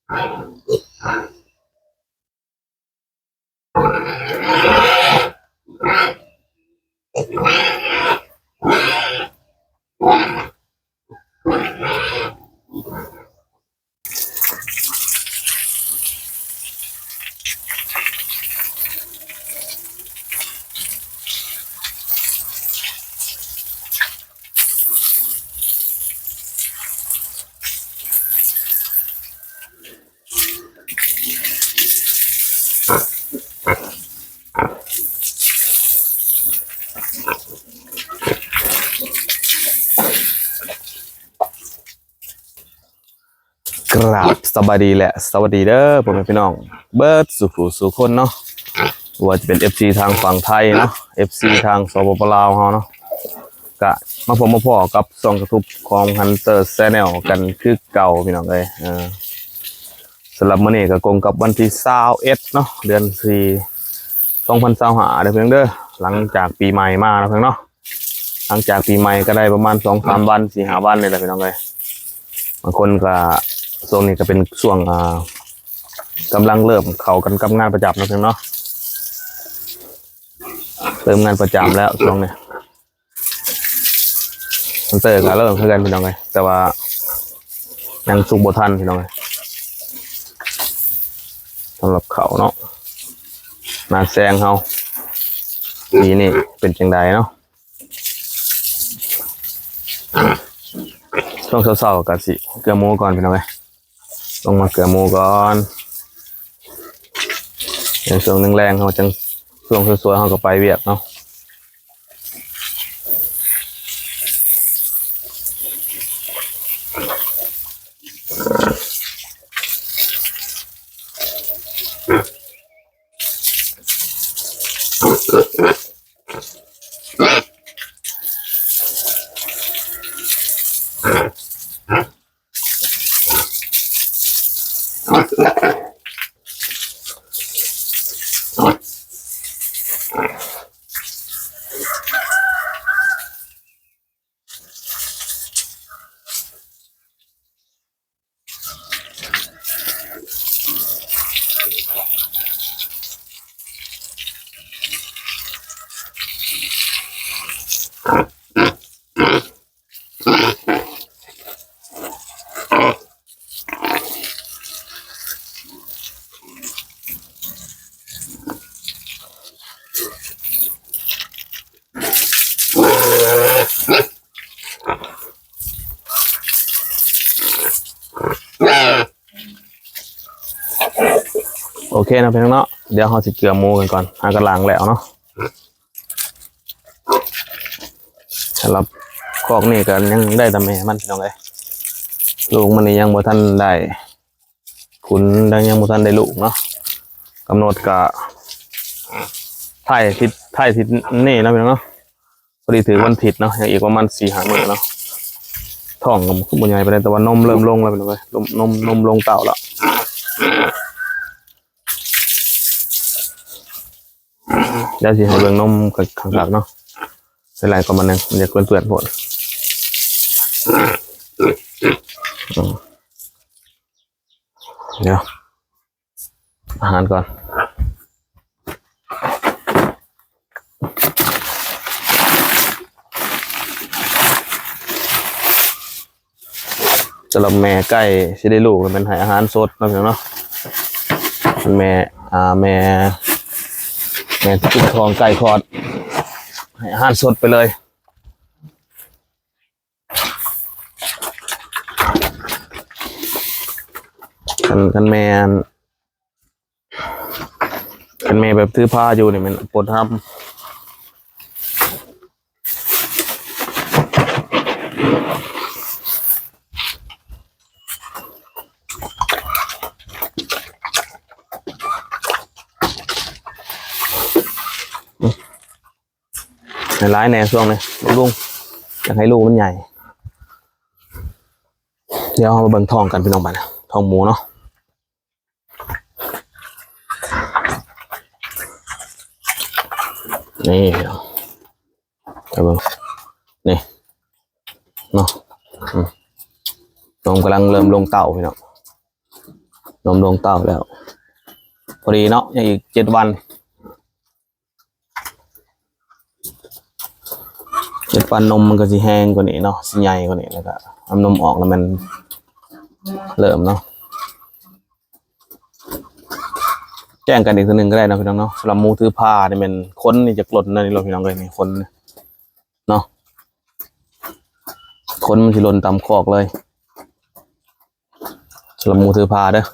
กราบสวัสดีและสวัสดีเด้อพ่อแม่พี่น้องเบิร์ดสุขคนเนาะว่าจะเป็น FC ทางฝั่งไทยเนาะ FC ทางสปปลาวเฮาเนาะกะมาพบมาพอกับช่องกระทุบของ Hunter Channel กันคือเก่าพี่น้องเอ้ยสำหรับมื้อนี้ก็กงกับวันที่21เนาะเดือน4 2025เด้อเพิ่นเด้อหลังจากปีใหม่มาเนาะเพิ่นเนาะหลังจากปีใหม่ก็ได้ประมาณ 2-3 วัน 4-5 วันนี่แหละพี่น้องเอ้ยบางคนก็ช่วงนี้ก็เป็นช่วงกำลังเริ่มเข้ากันกับงานประจำนะเพื่อนเนาะเริ่มงานประจำแล้วช่วงนี้มันเตอร์ก็เริ่มขึ้นกันพี่น้องเลยแต่ว่ายังสุกบ่ทันพี่น้องเลยสำหรับเขาเนาะนาแซงเขาปีนี้เป็นจังใดเนาะช่วงเช้าๆกันสิเกลือหมูก่อนพี่น้องเลยลงมาเกลือหมูก่อนอย่างช่วงนึงแรงเขาจังช่วงสวยๆเขาก็ไปเวียดเนาะโอเคนะพี่น้องเนาะเดี๋ยวเราจะเกลือหมูกันก่อนหากระล้างแล้วเนาะสำหรับคอกนี่ก็ยังได้แต่แม่มันพี่น้องเลยลูกมันนี่ยังบ่ทันได้ขุนยังบ่ทันได้ลูกเนาะกำหนดกะถ่ายทิศนี่นะพี่น้องเนาะพอดีถือวันผิดเนาะยังอีกประมาณ4-5 มื้อเนาะท้องกับคุณบุญใหญ่ไปเลยแต่ว่านมเริ่มลงแล้วพี่น้องเลยนมลงเต่าแล้วเดี๋ยวสิให้เบิ่งนมข้างหลังเนาะเป็นไรก็มันนึงมันจะเปื่อนๆหมดเดี๋ยวอาหารก่อนสำหรับแม่ไก่สิได้ลูกเป็นให้อาหารสดนะพี่น้องเนาะแม่ติดทองไก่คอดให้อาหารสดไปเลยกันแม่แบบถือผ้าอยู่เนี่ยมันปวดทำในร้ายแน่ช่วงนี้ลุงอยากให้ลูกมันใหญ่เดี๋ยวเอามาเบิ่งทองกันพี่น้องบ้านทองหมูเนาะนี่ไปเบิ่งนี่เนาะนมกำลังเริ่มลงเต่าพี่น้อง นมลงเต้าแล้วพอดีเนาะยังอีก7 วัน7 วันนมมันก็สิแห้งกว่านี้เนาะสิใหญ่กว่านี้แล้วก็เอานมออกแล้วมันเริ่มเนาะแจ้งกันอีกทีหนึ่งก็ได้นะพี่น้องเนาะสำหรับหมูถือผ้านี่มันค้นนี่จะกลดนะนี่เราพี่น้องเลยนี่ค้นเนาะค้นมันจะหล่นตามคอกเลยสำหรับหมูถือผ้าเด้อ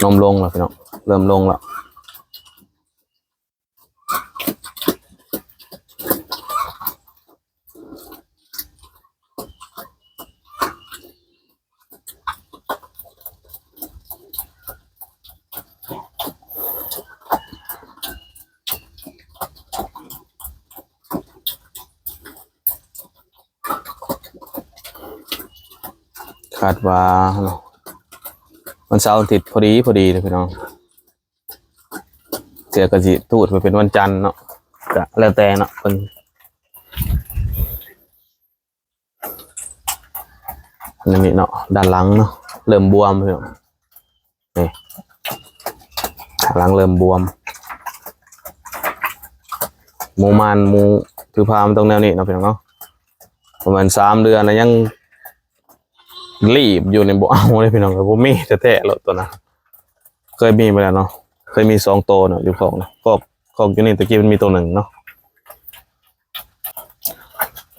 นมลงแล้วพี่น้องเริ่มลงแล้วคาดว่าวันเสาร์อาทิตย์พอดีเลยพี่น้องเสียกระจิตูดไปเป็นวันจันทร์เนาะก็แล้วแต่เนาะเป็นนี่เนาะด้านหลังเนาะเริ่มบวมพี่น้องนี่หลังเริ่มบวมหมูถือพามตรงแนวนี้เนาะพี่น้องเนาะประมาณ3 เดือนนะยังรีบอยู่ในบ่เอาเลยพี่น้องเลยบ่มีแท้ๆแล้วตัวนั้นเคยมีไปแล้วเนาะเคยมี2 ตัวเนาะอยู่ของนะคอกอยู่นี่ตะกี้มันมีตัวหนึ่งเนาะ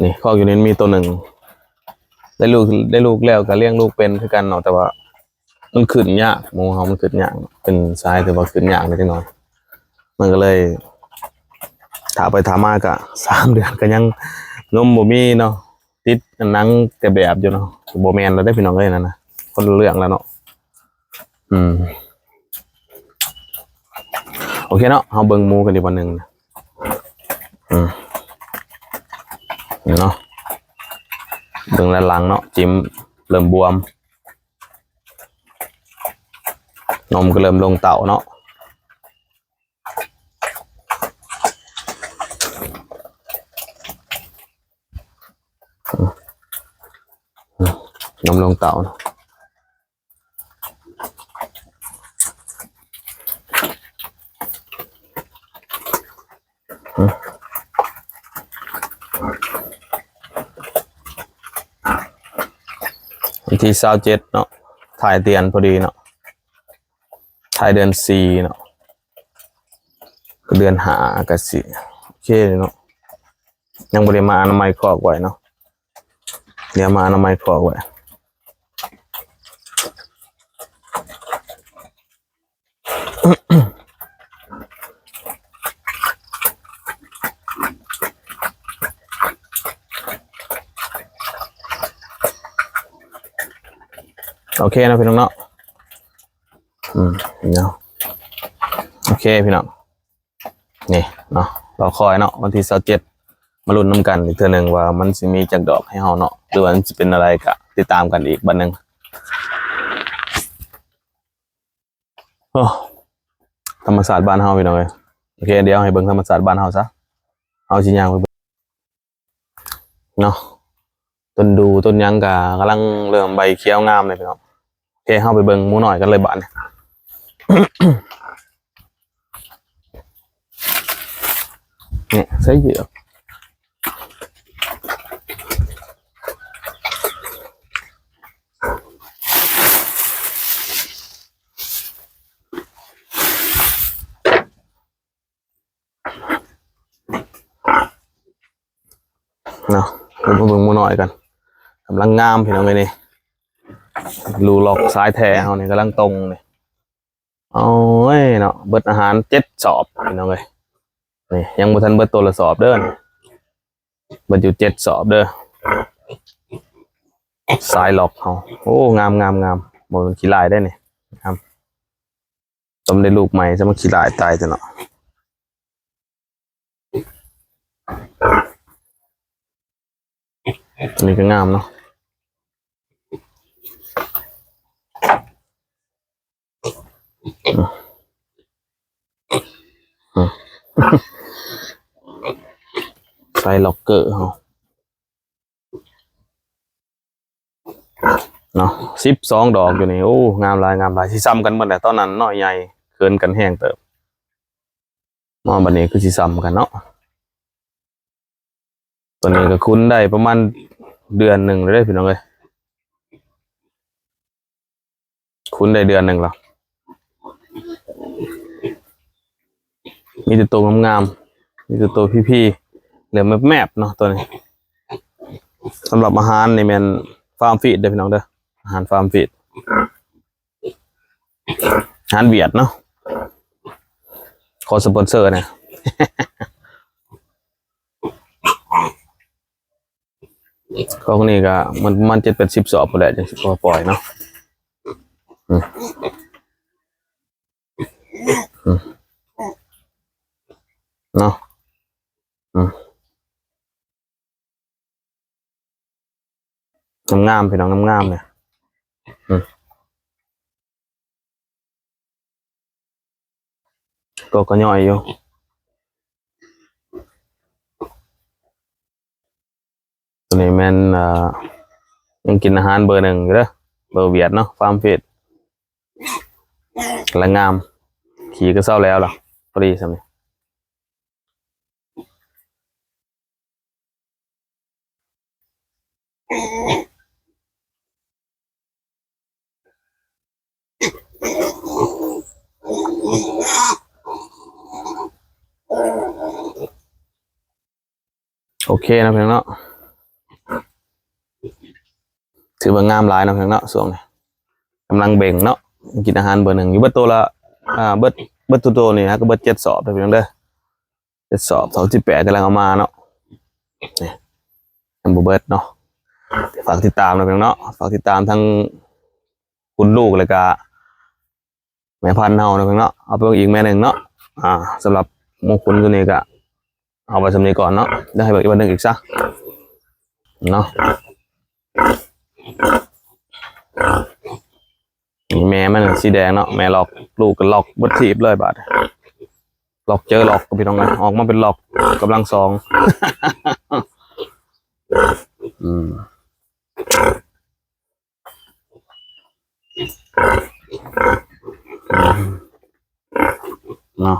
นี่คอกอยู่นี่มีตัวหนึ่งได้ลูกแล้วก็เลี้ยงลูกเป็นคือกันเนาะแต่ว่ามันขึ้นยากหมูเขามันขึ้นยากเป็นสายแต่ว่าขึ้นยากนิดหน่อยมันก็เลยถาไปถามมากะ3 เดือนก็ยังนมบ่มีเนาะติดหนังแต่แบบอยู่เนาะบ่แม่นแล้วได้พี่น้องเอ้ยนั่นนะคนละเรื่องแล้วเนาะโอเคเนาะเอาเบิ่งหมูกันดีกว่านึงเนาะเบิ่งด้านหลังเนาะจิ้มเริ่มบวมนมก็เริ่มลงเต่าเนาะนมลงเต่าเนาะวันที่27เนาะถ่ายเตียนพอดีเนาะถ่ายเดือน4เนาะเดือน5ก็สิโอเคเนาะยังบ่ได้มาอนามัยคอกไว้เนาะเดี๋ยวมาอนามัยคอกไว้โอเคนะพี่น้องเนาะเนาะโอเคพี่น้องนี่เนาะเราคอยเนาะวันที่27มาลุ้นน้ำกันอีกเทื่อนึงว่ามันสิมีจักดอกให้เฮาเนาะหรือว่ามันสิเป็นอะไรก็ติดตามกันอีกบัดนึงธรรมศาสตร์บ้านเฮาพี่น้องเอ้ยโอเคเดี๋ยวให้เบิ่งธรรมศาสตร์บ้านเฮาซะเอาสิย่างไปเบิ่งเนาะต้นยังก็กำลังเริ่มใบเขียวงามเลยพี่น้องโอเคเฮาไปเบิ่งหมูน้อยกันเลยบาดนี้เนี่ยใส่เหยื่อเนาะเราไปเบิ่งหมูน้อยกันกำลังงามพี่น้องเลยนี่รูหลอกซ้ายแท้เฮานี่กำลังตรงนี่โอ้ยเนาะเบิดอาหาร7 สอบพี่น้องเลยนี่ยังบ่ทันเบิดตัวละสอบเด้อเบิดอยู่7 สอบเด้อซ้ายหลอกเฮาโอ้งามบ่มันขี้ลายได้นี่ครับต้มได้ลูกใหม่จะมาขี้ลายตายจังเนาะอันนี้ก็งามเนาะใส่ล็อกเกอร์เฮา เนาะ12 ดอกอยู่นี่โอ้งามหลายสิซ้ำกันหมดแหละตอนนั้นน้อยใหญ่เกินกันแห้งเติบมาบัดนี้คือสิซ้ำกันเนาะตัวนี้ก็คุ้นได้ประมาณเดือนหนึ่งเลยพี่น้องเอ้ยคุ้นได้เดือนหนึ่งแล้วมีแต่ตัวงามๆมีแต่ตัวพี่ๆเหลือแมบๆเนาะตัวนี้สำหรับอาหารนี่แม่นฟาร์มฟีดเด้อพี่น้องเด้ออาหารฟาร์มฟีดอาหารเวียดเนาะขอสปอนเซอร์นะ ของนี่ก็มัน7-10 สอบไปแหละจังสิพอปล่อยเนาะเนาะงามๆพี่น้องงามๆเนี่ยก็ย่อยอยู่ตัวนี้แม่นยังกินอาหารเบอร์หนึ่งอยู่เด้อเบอร์เวียดเนาะฟาร์มฟีดและงามขี่ก็เศร้าแล้วล่ะพอดีสำนี้โอเคนะเพียงเนาะถือว่างามหลายนะเพียงเนาะส่วงนี้กำลังเบ่งเนาะกินอาหารเบอร์หนึ่งอยู่เบิดตัวละเบิดตัวนี่ฮะก็เบิด7 สอบเพียงเด้อ7 สอบ28กำลังเอามาเนาะนี่ยังบ่เบิดเนาะฝากติดตามนะเพียงเนาะฝากติดตามทั้งคุณลูกเลยก็แม่พันธุ์เฮานะเพียงเนาะเอาไปอีกแม่หนึ่งเนาะสำหรับมงคลตัวนี้ก็เอาไปสำนีก่อนเนาะได้ให้เบิกอีกวันหนึ่งอีกซะเนาะแม่มันสีแดงเนาะแม่หลอกลูกก็หลอกบัดทีบเลยบาดหลอกเจอหลอกก็พี่น้องนะออกมาเป็นหลอกกำลังสองเนาะ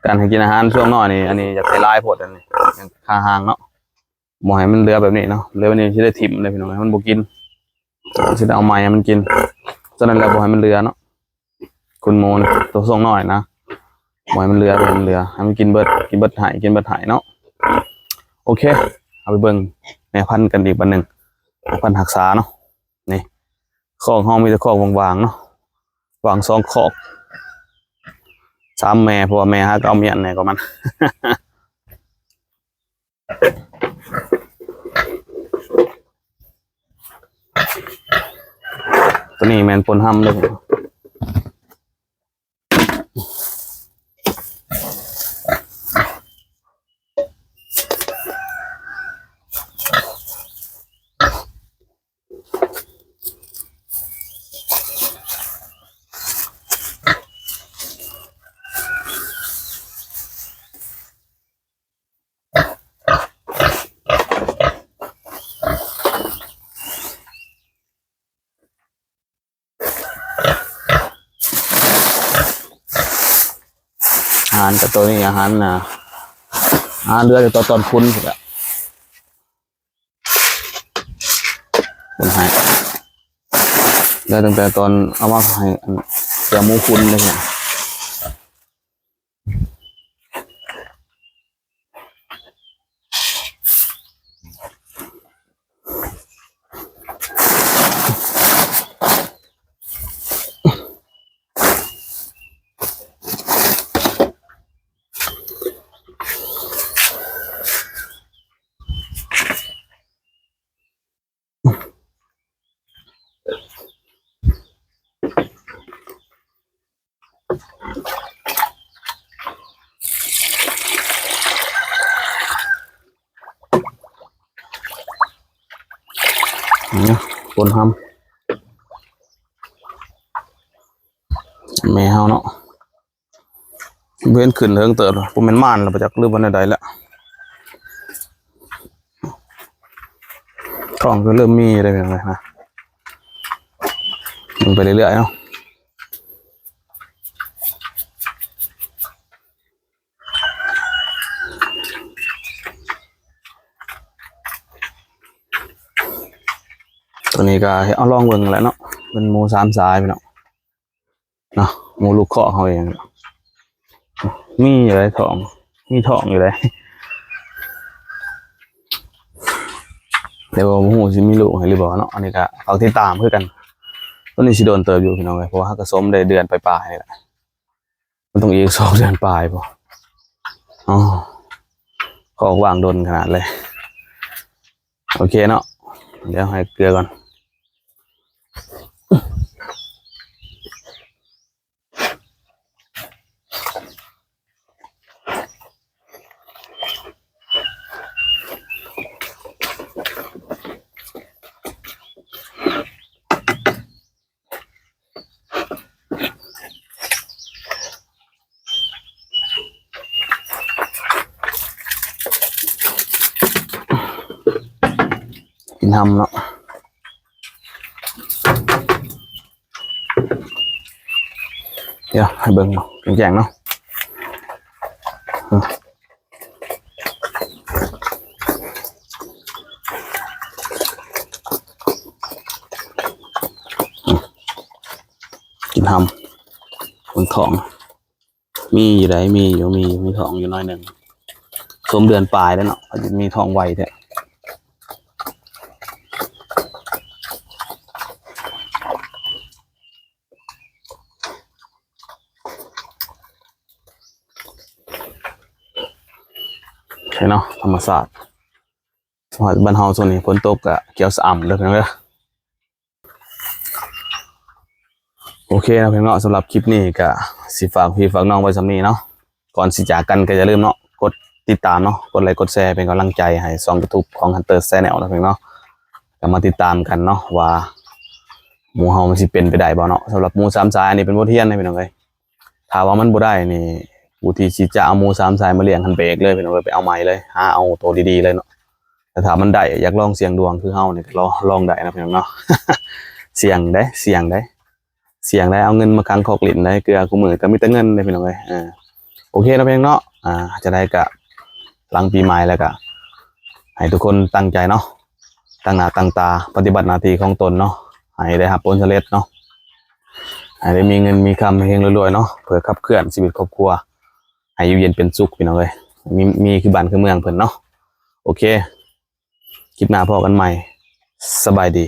การให้กินอาหารช่วงน้อยนี่อันนี้จะใช้ลายผดอันนี้คาหางเนาะหมอให้มันเลือแบบนี้เนาะเลือวันนี้ที่ได้ถิ่มเลยพี่น้องมันบุกินที่ได้เอาไม้มันกินฉะนั้นแล้วบอให้มันเรือเนาะคุณโมนตัวส่งหน่อยนะบอให้มันเรือให้มันกินเบิดหายเนาะโอเคเอาไปเบิ่งแม่พันธุ์กันอีกวันหนึ่งพันธุ์หักษาเนาะนี่คอกห้องมีแต่คอกวางๆเนาะวาง2 คอก3 แม่เพราะว่าแม่ฮะก็เอาเมียนไหนก็มัน ตัวนี้แมนปนห้ำเลยอาหารกับตัวนี้อาหารเรืออยู่ตอนคุ้นสุดอะคนหายได้ตั้งแต่ตอนเอามาให้เสือมูคุณเลยเนี่ยคนทำแม่เฮาเนาะเว้นขึ้นเทิงเติบผมเป็นม่านเราไปจากลืมวันใดแล้ว ท้องก็เริ่มมีอะไรแบบนี้นะมันไปเรื่อยๆเนาะตัวนี้ก็เอาลองเบิ่งแหล้วเนาะเป็นหมูสามสายไปเนาะหมูลูกเคาะเขาเองมีอยู่เลยท้องมีท้องอยู่เลยแต่ว่าหมูสิมีลูกให้หรือเปล่าเนาะอันนี้ก็ฝากติดตามเพื่อกันตัวนี้สิโดนเติบอยู่พี่น้องเลยเพราะว่าเขาก็สมได้เดือนปลายๆนี่แหละมันต้องอีก2 เดือนปลายป่ะอ๋อขอวางโดนขนาดเลยโอเคเนาะเดี๋ยวให้เกลือก่อนกินทำเนาะเดี๋ยวให้เบิ่งเนาะแจงๆเนาะกินทำคนท้องมีอยู่ไหนมีท้องอยู่น้อยหนึ่งสมเดือนปลายแล้วเนาะมีท้องไวแท้ใช่เนาะธรรมศาสตร์สมัยบ้านเฮาส่วนนี้ฝนตกอะเกี่ยวสะอ่ำเลยเพียงเลยโอเคนะเพียงเนาะสำหรับคลิปนี้ก็สิฝากพี่ฝากน้องไว้สำนี้เนาะก่อนสิจากกันก็อย่าลืมเนาะกดติดตามเนาะกดไลค์กดแชร์เป็นกำลังใจให้ช่อง YouTube ของ Hunter Channel นะเพียงเนาะก็มาติดตามกันเนาะว่าหมูเฮามันสิเป็นไปได้บ่เนาะสำหรับหมูสามสายอันนี้เป็นบทเรียนนะพี่น้องเอ้ยถ้าว่ามันบ่ได้นี่ผู้ที่สิจะเอาหมูสามสายมาเลี้ยงหันเบรกเลยพี่น้องเอ้ยไปเอาใหม่เลยหาเอาตัวดีๆเลยเนาะแต่ถ้ามันได้อยากลองเสี่ยงดวงคือเฮานี่ก็ลองได้นะพี่น้องเนาะ เสี่ยงได้เอาเงินมาค้างคอกลิ้นได้เกลือกูมือก็มีแต่เงินได้พี่น้องเอ้ยโอเคนะพี่น้องเนาะจะได้กะหลังปีใหม่แล้วก็ให้ทุกคนตั้งใจเนาะตั้งหน้าตั้งตาปฏิบัติหน้าที่ของตนเนาะให้ได้รับผลสำเร็จเนาะให้ได้มีเงินมีคำเฮงรวยๆเนาะเพื่อขับเคลื่อนชีวิตครอบครัวให้อยู่เย็นเป็นสุขพี่น้องเอ้ยมีคือบ้านคือเมืองเพิ่นเนาะโอเคคลิปหน้าพอกันใหม่สบายดี